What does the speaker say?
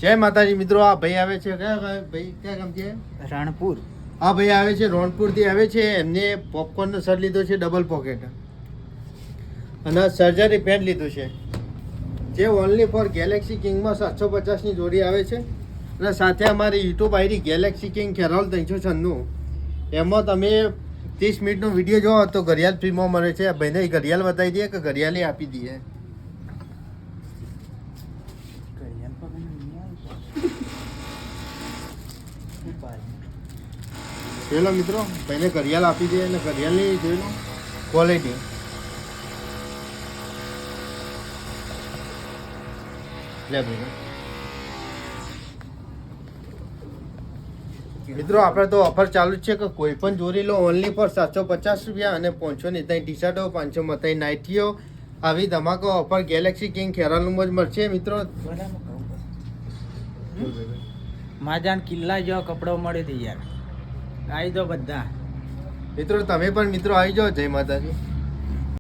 જય માતાજી મિત્રો. આ ભાઈ આવે છે ભાઈ ક્યાં ગામ છે? રાણપુર. આ ભાઈ આવે છે રોણપુર થી આવે છે. એમને પોપકોર્ન નો શર્ટ લીધો છે ડબલ પોકેટ અને સર્જરી પેન્ટ લીધું છે જે ઓનલી ફોર ગેલેક્સી કિંગમાં 750 ની જોડી આવે છે અને સાથે અમારી YouTube ID Galaxy king Kheral 396 એમાં તમે 30 મિનિટનો વિડીયો જોવો તો ઘડિયાળ ફ્રીમાં મળે છે. ભાઈને ઘડિયાળ બતાવી દઈએ કે ઘડિયાળ આપી દઈએ. પેલો મિત્રો ભાઈને ઘડિયાળ આપી દે અને ઘડિયાળની જોઈ લો ક્વોલિટી. લે ભાઈ મિત્રો આપણે તો ઓફર ચાલુ જ છે કે કોઈ પણ જોડી લો ઓનલી ફોર 750 રૂપિયા અને 500 ની ત્યાં ટી શર્ટો 500 માં ત્યાં નાઇટીઓ. આવી ધમાકો ઓફર ગેલેક્સી કિંગ ખેરાલુમાં જ મળશે મિત્રો. માજાન કિલ્લા જેવા કપડો મળે છે યાર. આવી દો બધા મિત્રો. તમે પણ મિત્રો આવી જાઓ. જય માતાજી.